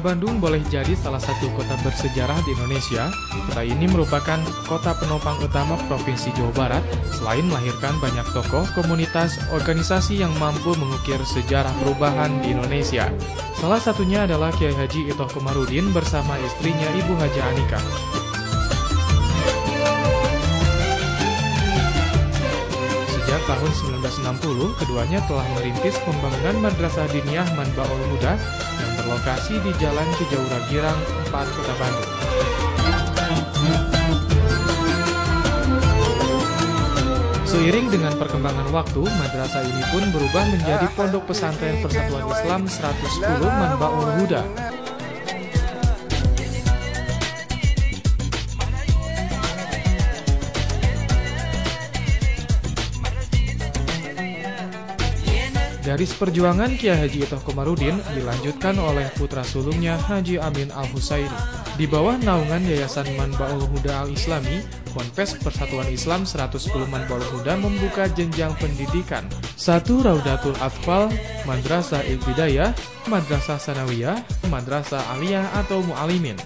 Bandung boleh jadi salah satu kota bersejarah di Indonesia. Kota ini merupakan kota penopang utama Provinsi Jawa Barat, selain melahirkan banyak tokoh, komunitas, organisasi yang mampu mengukir sejarah perubahan di Indonesia. Salah satunya adalah Kiai Haji Itoh Komarudin bersama istrinya Ibu Haja Anika. Sejak tahun 1960, keduanya telah merintis pembangunan Madrasah Diniyah Manbaul Huda yang berlokasi di Jalan Cijaura Girang 4, Kota Bandung. Seiring dengan perkembangan waktu, madrasah ini pun berubah menjadi Pondok Pesantren Persatuan Islam 110 Manbaul Huda. Garis perjuangan Kiai Haji Itoh Komarudin dilanjutkan oleh putra sulungnya Haji Amin Al-Husaini. Di bawah naungan Yayasan Manbaul Huda Al-Islami, Ponpes Persatuan Islam 110 Manbaul Huda membuka jenjang pendidikan. 1. Raudatul Atfal, Madrasah Ibtidayah, Madrasah Sanawiyah, Madrasah Aliyah atau Mu'alimin.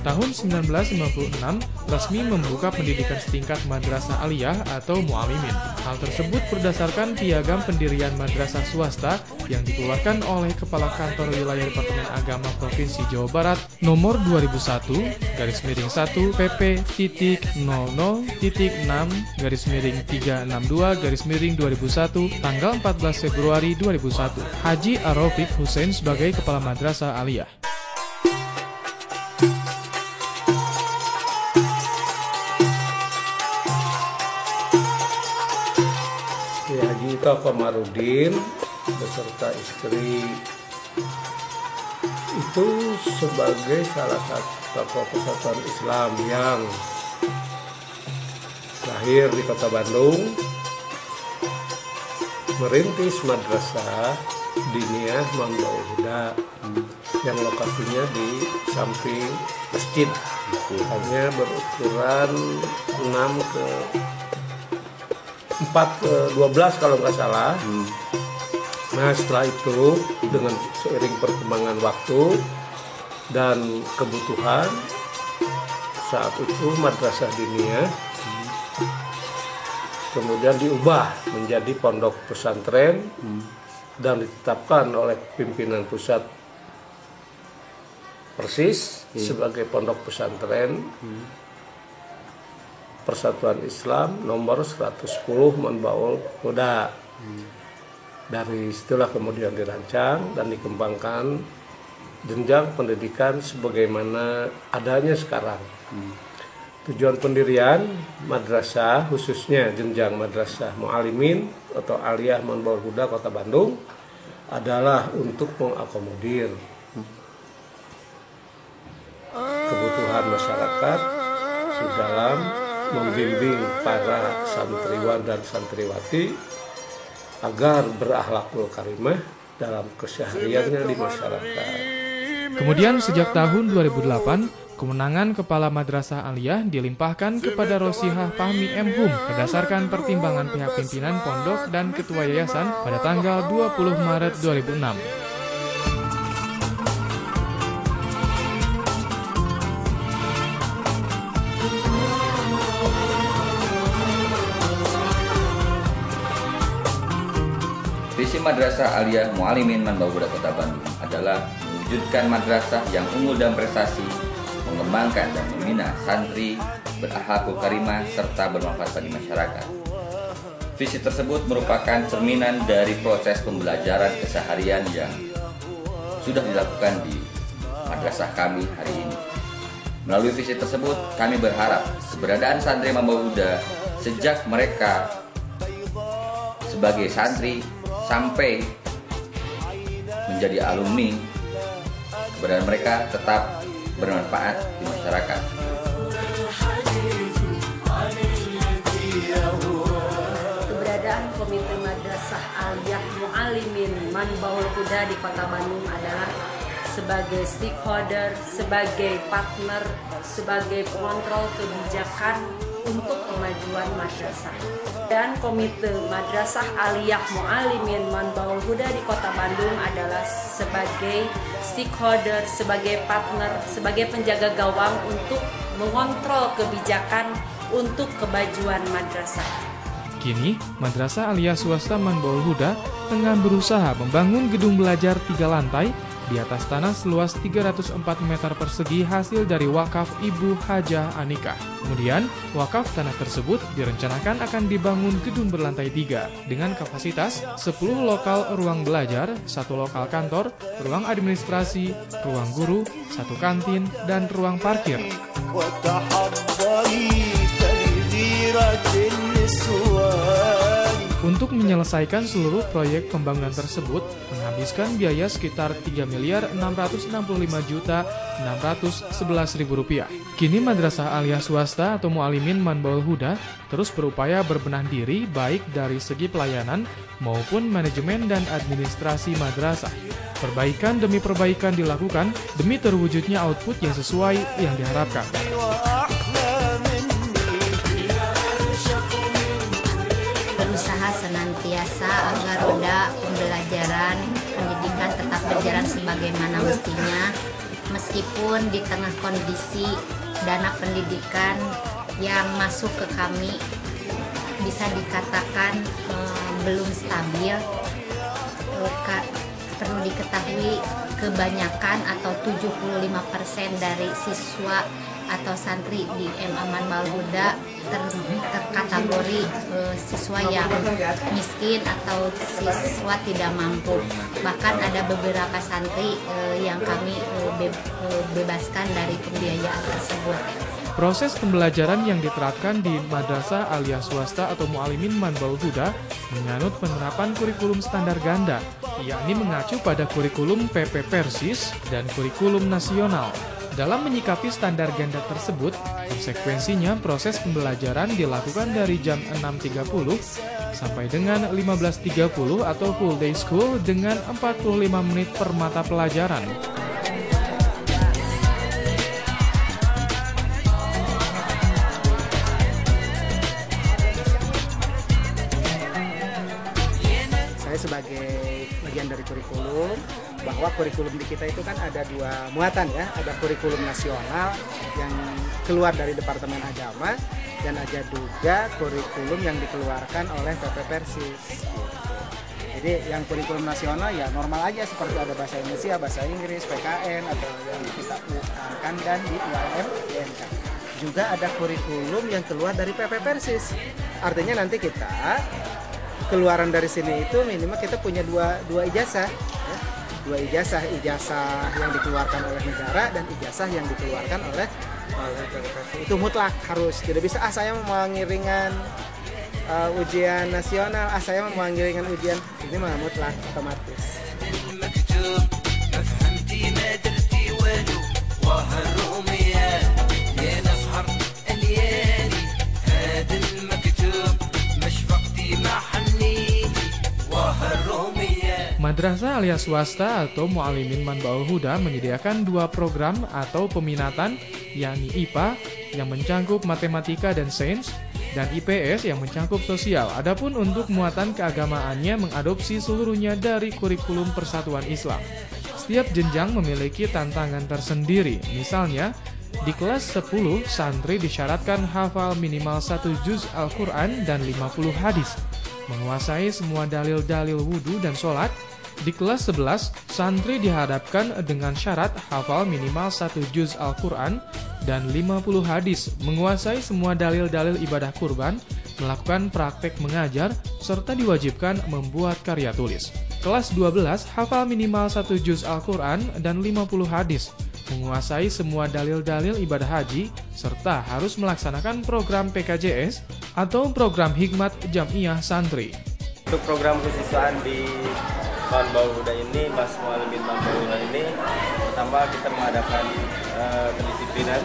Tahun 1956, resmi membuka pendidikan setingkat Madrasah Aliyah atau Mu'alimin. Hal tersebut berdasarkan piagam pendirian madrasah swasta yang dikeluarkan oleh Kepala Kantor Wilayah Departemen Agama Provinsi Jawa Barat nomor 2001/1 pp.00.6/362/2001 tanggal 14 Februari 2001. Haji Ar-Rafiq Hussein sebagai Kepala Madrasah Aliyah. Haji Itoh Komarudin beserta istri itu sebagai salah satu tokoh persatuan Islam yang lahir di Kota Bandung, merintis Madrasah Diniyah Manbaul Huda yang lokasinya di samping masjid, hanya berukuran 4:12 kalau nggak salah. Nah, setelah itu dengan seiring perkembangan waktu dan kebutuhan saat itu Madrasah Diniyah kemudian diubah menjadi pondok pesantren dan ditetapkan oleh pimpinan pusat Persis sebagai pondok pesantren Persatuan Islam nomor 110 Manbaul Huda. Dari situlah kemudian dirancang dan dikembangkan jenjang pendidikan sebagaimana adanya sekarang. Tujuan pendirian madrasah, khususnya jenjang madrasah Mu'alimin atau Aliyah Manbaul Huda Kota Bandung, adalah untuk mengakomodir kebutuhan masyarakat di dalam membimbing para santriwan dan santriwati agar berakhlakul karimah dalam kesehariannya di masyarakat. Kemudian sejak tahun 2008, kemenangan Kepala Madrasah Aliyah dilimpahkan kepada Rosihah Fahmi M. Hum berdasarkan pertimbangan pihak pimpinan pondok dan ketua yayasan pada tanggal 20 Maret 2006. Visi Madrasah Aliyah Mu'alimin Manbaul Huda Kota Bandung adalah mewujudkan madrasah yang unggul dan prestasi, mengembangkan dan membina santri berakhlakul karimah serta bermanfaat bagi masyarakat. Visi tersebut merupakan cerminan dari proses pembelajaran keseharian yang sudah dilakukan di madrasah kami hari ini. Melalui visi tersebut, kami berharap keberadaan santri Manbaul Huda sejak mereka sebagai santri sampai menjadi alumni, keberadaan mereka tetap bermanfaat di masyarakat. Keberadaan Komite Madrasah Aliyah Mu'alimin Manbaul Huda di Kota Bandung adalah sebagai stakeholder, sebagai partner, sebagai pengontrol kebijakan untuk kemajuan madrasah. Dan Komite Madrasah Aliyah Mu'alimin Manbaul Huda di Kota Bandung adalah sebagai stakeholder, sebagai partner, sebagai penjaga gawang untuk mengontrol kebijakan untuk kemajuan madrasah. Kini, Madrasah Aliyah Swasta Manbaul Huda tengah berusaha membangun gedung belajar 3 lantai di atas tanah seluas 304 meter persegi hasil dari wakaf Ibu Hajah Anikah. Kemudian, wakaf tanah tersebut direncanakan akan dibangun gedung berlantai 3 dengan kapasitas 10 lokal ruang belajar, 1 lokal kantor, ruang administrasi, ruang guru, 1 kantin, dan ruang parkir. Untuk menyelesaikan seluruh proyek pembangunan tersebut menghabiskan biaya sekitar Rp3.665.611.000. Kini Madrasah Aliyah Swasta atau Mu'alimin Manbaul Huda terus berupaya berbenah diri baik dari segi pelayanan maupun manajemen dan administrasi madrasah. Perbaikan demi perbaikan dilakukan demi terwujudnya output yang sesuai yang diharapkan. Berusaha senantiasa agar roda pembelajaran pendidikan tetap berjalan sebagaimana mestinya, meskipun di tengah kondisi dana pendidikan yang masuk ke kami bisa dikatakan belum stabil. Perlu diketahui kebanyakan atau 75% dari siswa atau santri di MA Manbaul Huda terkategori siswa yang miskin atau siswa tidak mampu. Bahkan ada beberapa santri yang kami bebaskan dari pembiayaan tersebut. Proses pembelajaran yang diterapkan di Madrasah Aliyah Swasta atau Mu'alimin Manbaul Huda menganut penerapan kurikulum standar ganda, yakni mengacu pada kurikulum PP Persis dan kurikulum nasional. Dalam menyikapi standar ganda tersebut, konsekuensinya proses pembelajaran dilakukan dari jam 6.30 sampai dengan 15.30 atau full day school dengan 45 menit per mata pelajaran. Saya sebagai bagian dari kurikulum, bahwa kurikulum di kita itu kan ada 2 muatan ya, ada kurikulum nasional yang keluar dari Departemen Agama dan ada juga kurikulum yang dikeluarkan oleh PP Persis. Jadi yang kurikulum nasional ya normal aja seperti ada bahasa Indonesia, bahasa Inggris, PKN atau yang kita UAN dan di UAM, IMK. Juga ada kurikulum yang keluar dari PP Persis. Artinya nanti kita keluaran dari sini itu minimal kita punya dua ijazah. Dua ijazah yang dikeluarkan oleh negara dan ijazah yang dikeluarkan oleh itu mutlak harus, tidak bisa saya mau ngiringan ujian nasional, saya mau ngiringan ujian, ini mah mutlak otomatis. Madrasah Aliyah Swasta atau Mu'alimin Manbaul Huda menyediakan 2 program atau peminatan, yakni IPA yang mencakup matematika dan sains, dan IPS yang mencakup sosial. Adapun untuk muatan keagamaannya mengadopsi seluruhnya dari kurikulum Persatuan Islam. Setiap jenjang memiliki tantangan tersendiri. Misalnya, di kelas 10, santri disyaratkan hafal minimal 1 juz Al-Quran dan 50 hadis, menguasai semua dalil-dalil wudhu dan sholat. Di kelas 11, santri dihadapkan dengan syarat hafal minimal 1 juz Al-Quran dan 50 hadis, menguasai semua dalil-dalil ibadah kurban, melakukan praktek mengajar, serta diwajibkan membuat karya tulis. Kelas 12, hafal minimal 1 juz Al-Quran dan 50 hadis, menguasai semua dalil-dalil ibadah haji, serta harus melaksanakan program PKJS atau program Hikmat Jam'iyah Santri. Untuk program kesiswaan di Manbaul Huda ini, Mas Mu'alimin Manbaul Huda ini, pertama kita mengadakan kedisiplinan,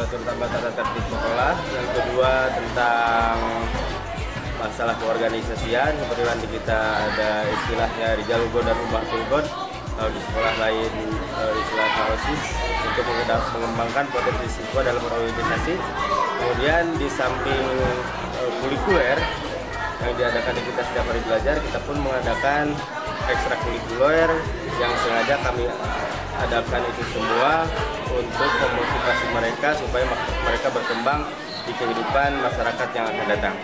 terutama tata tertib sekolah. Yang kedua tentang masalah keorganisasian, seperti nanti kita ada istilahnya Rijal Ugon dan Ummah Tulgon. di sekolah lain istilahnya OSIS untuk mengembangkan potensi siswa dalam berorganisasi. Kemudian di samping kulikuler yang diadakan di kita setiap hari belajar, kita pun mengadakan ekstrakurikuler yang sengaja kami adakan itu semua untuk memotivasi mereka supaya mereka berkembang di kehidupan masyarakat yang akan datang.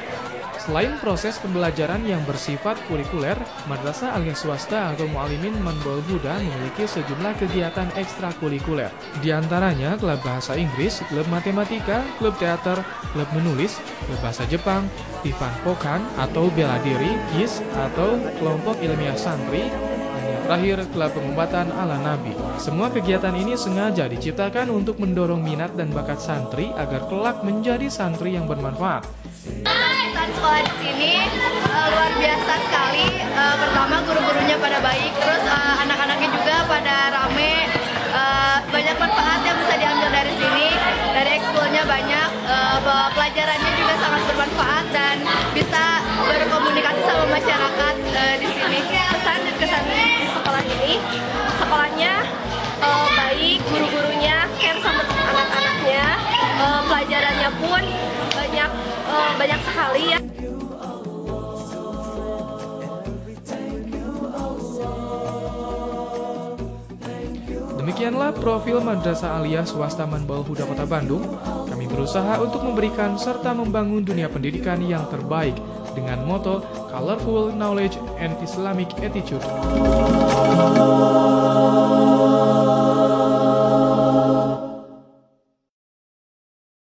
Selain proses pembelajaran yang bersifat kurikuler, Madrasah Aliyah Swasta atau Mu'alimin Manbaul Huda memiliki sejumlah kegiatan ekstrakurikuler. Di antaranya klub bahasa Inggris, klub matematika, klub teater, klub menulis, klub bahasa Jepang, Tifan Pokan atau bela diri, KIS atau kelompok ilmiah santri, dan yang terakhir klub pengobatan ala Nabi. Semua kegiatan ini sengaja diciptakan untuk mendorong minat dan bakat santri agar kelak menjadi santri yang bermanfaat. Sekolah di sini luar biasa sekali. Pertama guru-gurunya pada baik, terus anak-anaknya juga pada rame. Banyak manfaat yang bisa diambil dari sini. Dari ekskulnya banyak, pelajarannya juga sangat bermanfaat dan bisa berkomunikasi sama masyarakat di sini. Pesan dan kesan di sekolah ini, sekolahnya baik, guru-gurunya care sama anak-anaknya, pelajarannya pun banyak sekali ya. Demikianlah profil Madrasah Aliyah Swasta Manbaul Huda Kota Bandung. Kami berusaha untuk memberikan serta membangun dunia pendidikan yang terbaik dengan moto Colorful Knowledge and Islamic Attitude.